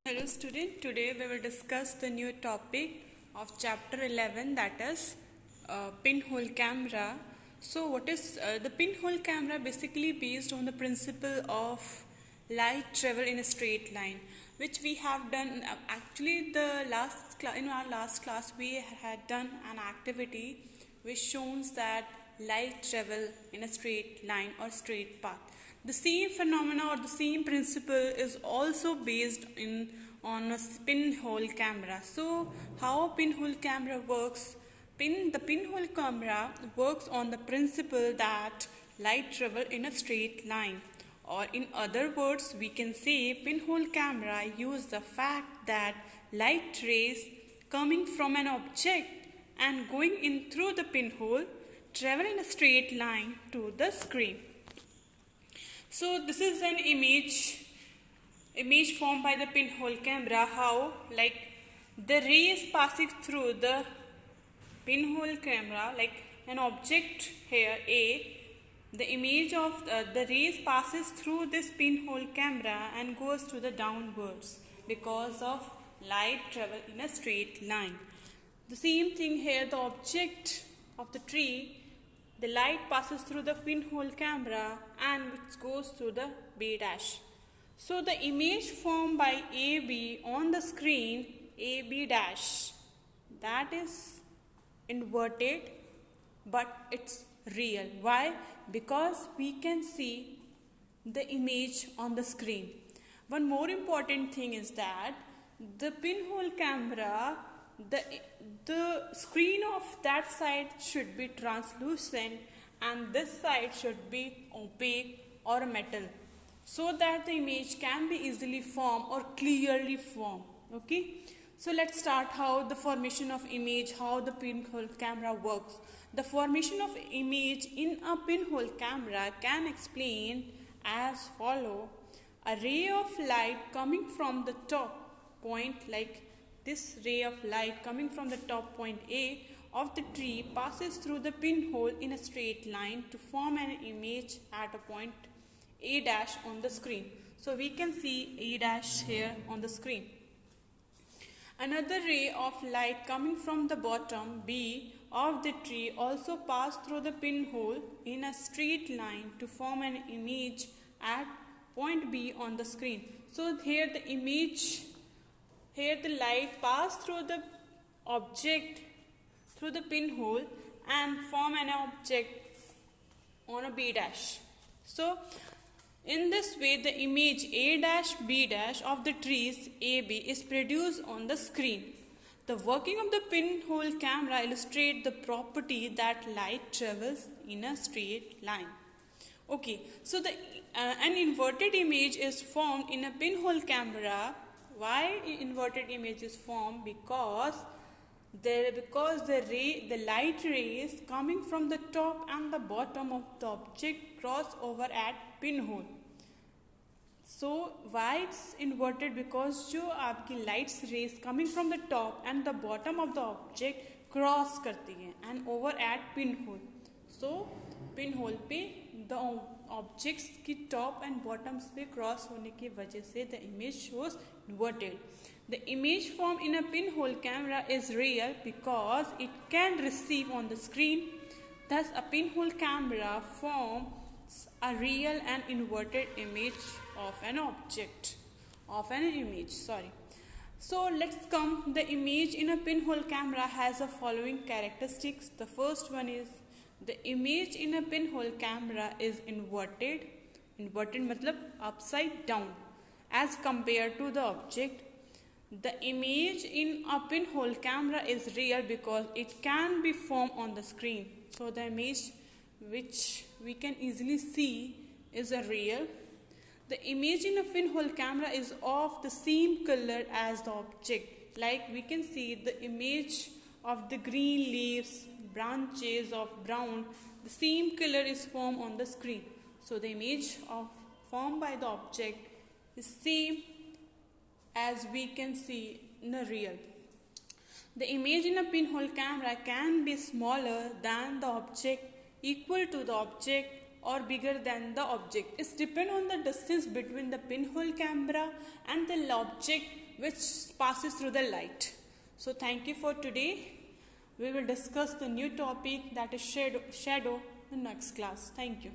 Hello student, today we will discuss the new topic of chapter 11, that is pinhole camera. So what is the pinhole camera? Basically based on the principle of light travel in a straight line, which we have done actually in our last class we had done an activity which shows that light travel in a straight line or straight path. The same phenomena or the same principle is also based on a pinhole camera. So how a pinhole camera works? The pinhole camera works on the principle that light travel in a straight line. Or in other words, we can say pinhole camera use the fact that light rays coming from an object and going in through the pinhole travel in a straight line to the screen. So this is an image formed by the pinhole camera, how like the rays passing through the pinhole camera, like an object here A, the image of the rays passes through this pinhole camera and goes to the downwards because of light travel in a straight line. The same thing here, the object of the tree, the light passes through the pinhole camera and which goes to the B dash. So the image formed by AB on the screen, AB dash, that is inverted but it's real. Why? Because we can see the image on the screen. One more important thing is that the pinhole camera, the screen of that side should be translucent and this side should be opaque or metal, so that the image can be easily formed or clearly formed. Okay, so let's start how the formation of image, how the pinhole camera works. The formation of image in a pinhole camera can explain as follow. A ray of light coming from the top point, like this ray of light coming from the top point A of the tree, passes through the pinhole in a straight line to form an image at a point A dash on the screen. So we can see A dash here on the screen. Another ray of light coming from the bottom B of the tree also passed through the pinhole in a straight line to form an image at point B on the screen. So here the image, here the light passed through the object through the pinhole and form an object on a B dash. So in this way, the image A dash B dash of the trees AB is produced on the screen. The working of the pinhole camera illustrates the property that light travels in a straight line. Okay, so an inverted image is formed in a pinhole camera. Why inverted image is formed? Because the light rays coming from the top and the bottom of the object cross over at pinhole. So why it's inverted? Because जो आपकी lights rays coming from the top and the bottom of the object cross करती हैं and over at pinhole. So pinhole पे the objects की top and bottoms पे cross होने की वजह से the image shows inverted. The image formed in a pinhole camera is real because it can receive on the screen. Thus, a pinhole camera forms a real and inverted image of an object, of an image. So let's come. The image in a pinhole camera has the following characteristics. The first one is the image in a pinhole camera is inverted. Inverted मतलब upside down as compared to the object. The image in a pinhole camera is real because it can be formed on the screen. So the image which we can easily see is a real. The image in a pinhole camera is of the same color as the object. Like we can see the image of the green leaves, branches of brown, the same color is formed on the screen. So the image formed by the object is same as we can see in a real. The image in a pinhole camera can be smaller than the object, equal to the object, or bigger than the object. It depends on the distance between the pinhole camera and the object which passes through the light. So thank you for today. We will discuss the new topic, that is shadow in the next class. Thank you.